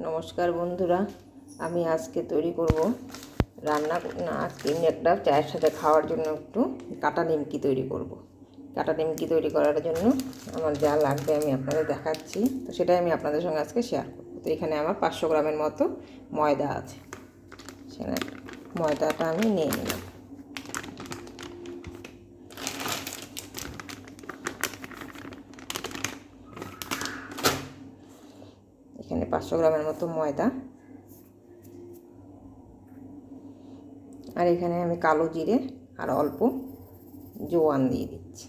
নমস্কার বন্ধুরা, আমি আজকে তৈরি করব রান্না না আজকে এমনি একটা চায়ের সাথে খাওয়ার জন্য একটু কাটা নিমকি তৈরি করব। কাটা নিমকি তৈরি করার জন্য আমার যা লাগবে আমি আপনাদের দেখাচ্ছি, তো সেটাই আমি আপনাদের সঙ্গে আজকে শেয়ার করব। তো এখানে আমার 500 গ্রামের মতো ময়দা আছে, সেখানে ময়দাটা আমি নিয়ে নিলাম। এখানে 500 গ্রামের মতো ময়দা, আর এখানে আমি কালো জিরে আর অল্প জোয়ান দিয়ে দিচ্ছি।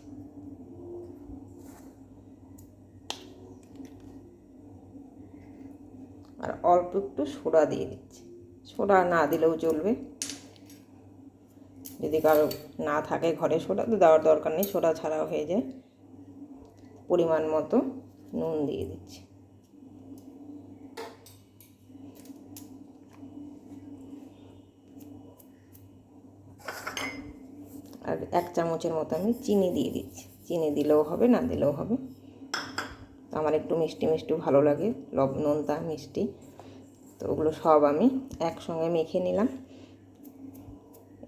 আর অল্প একটু সোডা দিয়ে দিচ্ছি। সোডা না দিলেও চলবে, যদি কারো না থাকে ঘরে সোডা তো দেওয়ার দরকার নেই, সোডা ছাড়াও হয়ে যায়। পরিমাণ মতো নুন দিয়ে দিচ্ছি। আর 1 চামচের মতো আমি চিনি দিয়ে দিচ্ছি। চিনি দিলেও হবে, না দিলেও হবে। আমার একটু মিষ্টি মিষ্টি ভালো লাগে, নোনতা মিষ্টি, তো ওগুলো সব আমি একসঙ্গে মেখে নিলাম।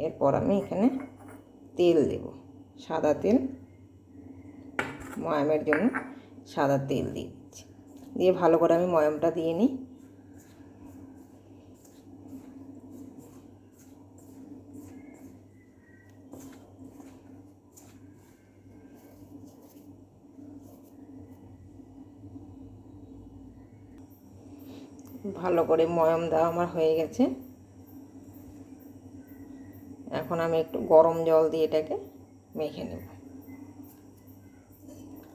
এরপর আমি এখানে তেল দেব, সাদা তেল, ময়ামের জন্য সাদা তেল দিয়ে দিচ্ছি। দিয়ে ভালো করে আমি ময়ামটা দিয়ে নিই। ভালো করে ময়াম দেওয়া আমার হয়ে গেছে। এখন আমি একটু গরম জল দিয়ে এটাকে মেখে নেব।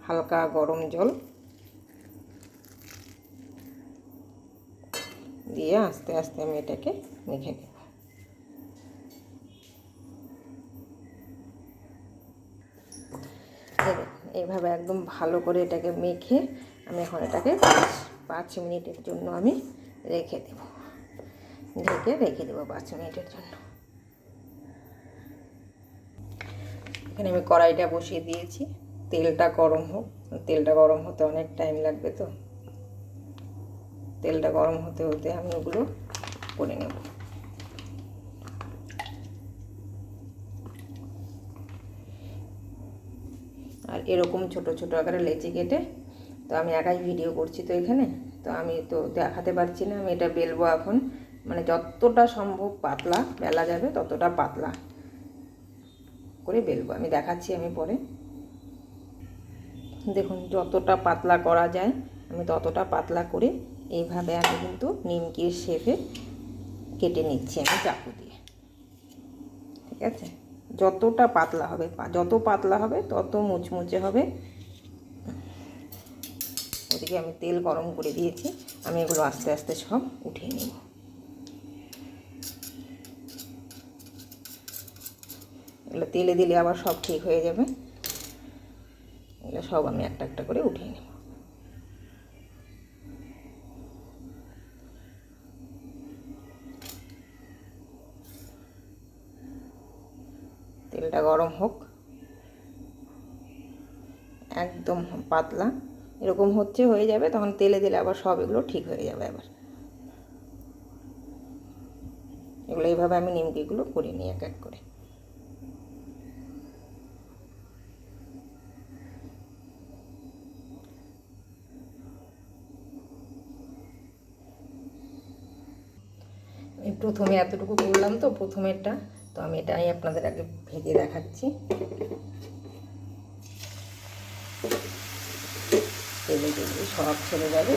হালকা গরম জল দিয়ে আস্তে আস্তে আমি এটাকে মেখে নেব। এইভাবে একদম ভালো করে এটাকে মেখে আমি এখন এটাকে 5 মিনিটের জন্য আমি রেখে দেব, ঢেকে রেখে দেবো 5 মিনিটের জন্য। এখানে আমি কড়াইটা বসিয়ে দিয়েছি, তেলটা গরম হোক। তেলটা গরম হতে অনেক টাইম লাগবে, তো তেলটা গরম হতে হতে আমি ওগুলো করে নেব। আর এরকম ছোট ছোট আকারে লেচি কেটে, তো আমি একাই ভিডিও করছি তো এখানে, তো আমি তো দেখাতে পারছি না। আমি এটা বেলবো এখন, মানে যতটা সম্ভব পাতলা বেলা যাবে ততটা পাতলা করে বেলবো। আমি দেখাচ্ছি আমি পরে। দেখুন যতটা পাতলা করা যায় আমি ততটা পাতলা করে এইভাবে আমি কিন্তু নিমকির শেপে কেটে নিচ্ছি আমি চাকু দিয়ে। ঠিক আছে, যতটা পাতলা হবে, যত পাতলা হবে তত মুচমুচে হবে। ওদিকে আমি তেল গরম করে দিয়েছি, আমি এগুলো আস্তে আস্তে সব উঠিয়ে নেব। এগুলো তেলে দিলে আবার সব ঠিক হয়ে যাবে। এগুলো সব আমি একটা একটা করে উঠিয়ে নেব। তেলটা গরম হোক, একদম পাতলা এরকম হচ্ছে, হয়ে যাবে তখন তেলে দিলে আবার সব এগুলো ঠিক হয়ে যাবে। আবার এগুলো এইভাবে আমি নিমকিগুলো করে নিই এক এক করে। আমি প্রথমে এতটুকু করলাম, তো প্রথমেরটা, তো আমি এটাই আপনাদের আগে ভেজে দেখাচ্ছি। তেলে দিলে সব ছেড়ে যাবে।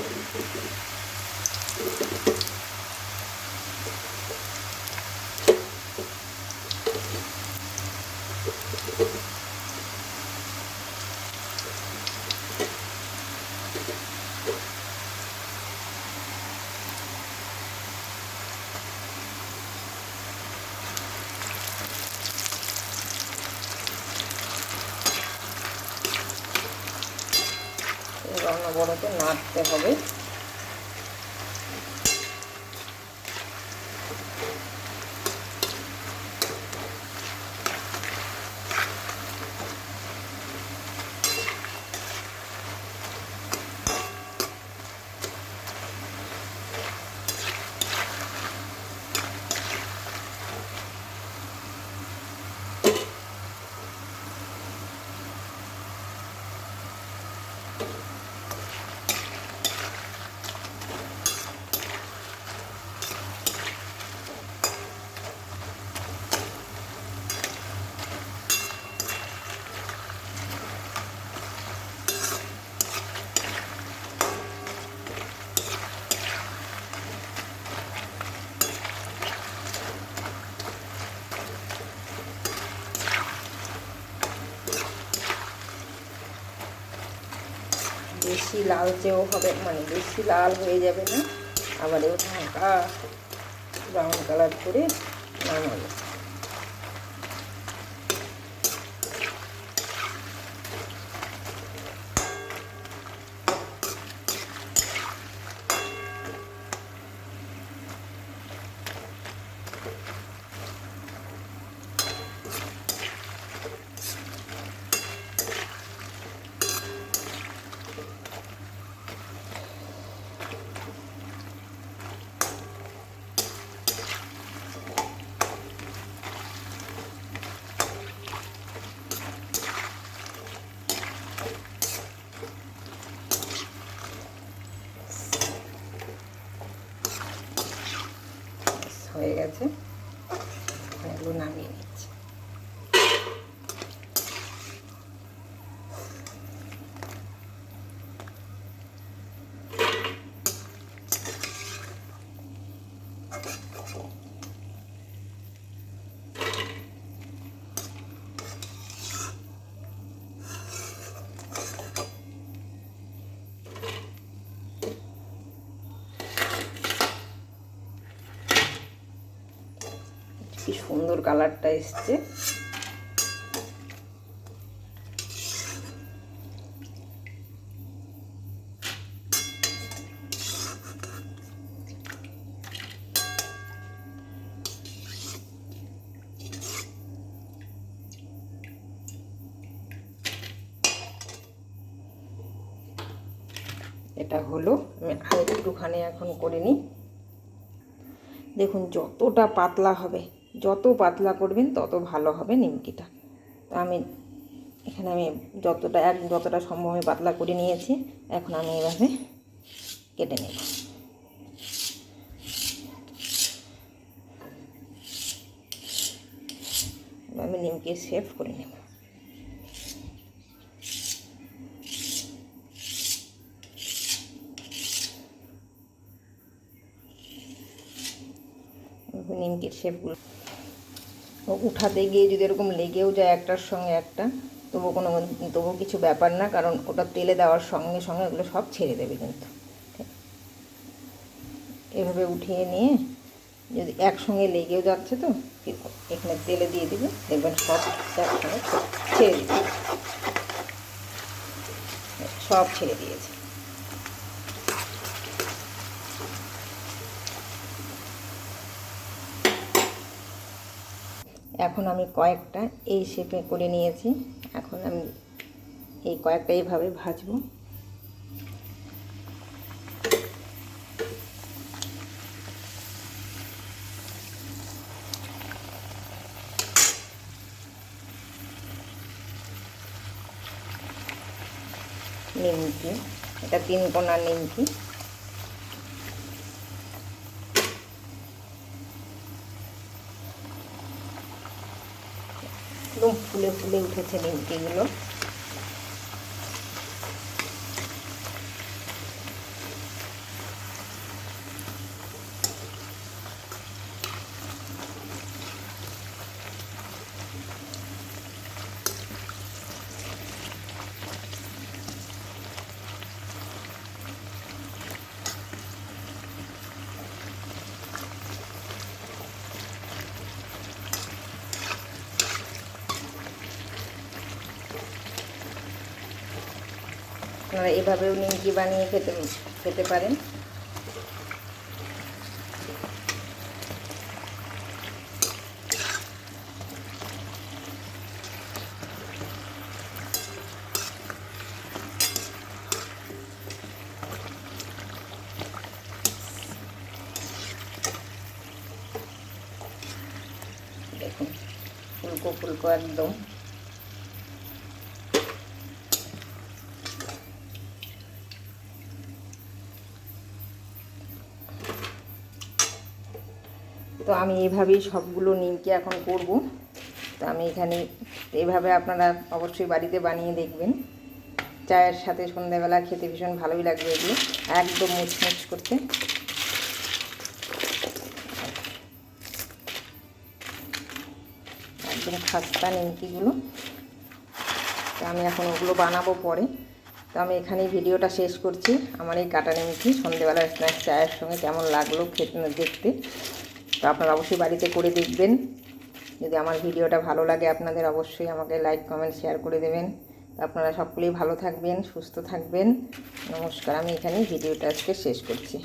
অনবরত নাড়তে হবে। বেশি লালচেও হবে, মানে বেশি লাল হয়ে যাবে না, আবার এবার হালকা ব্রাউন কালার করে নামাবো। হয়ে গেছে, এগুলো নামিয়ে নিচ্ছি। কি সুন্দর কালারটা এসছে। এটা হলো, আমি আর একটুখানি এখন করে নিই। দেখুন যতটা পাতলা হবে, যত পাতলা করবেন তত ভালো হবে নিমকিটা। তো আমি এখানে যতটা সম্ভব আমি পাতলা করে নিয়েছি। এখন আমি এভাবে কেটে নেব। আমি নিমকি শেপ করে নেব। নিমকির শেপগুলো উঠাতে গিয়ে যদি এরকম লেগেও যায় একটার সঙ্গে একটা, তবু কিছু ব্যাপার না, কারণ ওটা তেলে দেওয়ার সঙ্গে সঙ্গে ওগুলো সব ছেড়ে দেবে। কিন্তু এভাবে উঠিয়ে নিয়ে যদি একসঙ্গে লেগেও যাচ্ছে তো এখানে তেলে দিয়ে দিবে, দেখবেন সব একসঙ্গে ছেড়ে দিবে, সব ছেড়ে দিয়েছে। এখন আমি কয়েকটা এই শেপে করে নিয়েছি। এখন আমি এই কয়েকটা এইভাবে ভাজবো। নিমকি, এটা 3 কোণার নিমকি। একদম ফুলে ফুলে উঠেছে নিমকিগুলো। আপনারা এভাবেও নিমকি বানিয়ে খেতে পারেন। দেখুন ফুলকো ফুলকো একদম। তো আমি এভাবেই সবগুলো নিমকি এখন করব। তো আমি এখানে এইভাবে আপনারা অবশ্যই বাড়িতে বানিয়ে দেখবেন। চায়ের সাথে সন্ধ্যাবেলা খেতে ভীষণ ভালোই লাগবে এগুলো, একদম মুচমুচ করতে। একদম খাস্তা নিমকিগুলো। তো আমি এখন ওগুলো বানাবো পরে। তো আমি এখানেই ভিডিওটা শেষ করছি। আমার এই কাটা নিমকি সন্ধ্যেবেলার স্ন্যাক্স চায়ের সঙ্গে কেমন লাগলো খেতে দেখতে। তো আপনারা অবশ্যই বাড়িতে করে দেখবেন। যদি আমার ভিডিওটা ভালো লাগে আপনাদের অবশ্যই আমাকে লাইক কমেন্ট শেয়ার করে দেবেন। তো আপনারা সকলেই ভালো থাকবেন, সুস্থ থাকবেন। নমস্কার। আমি এখানেই ভিডিওটা আজকে শেষ করছি।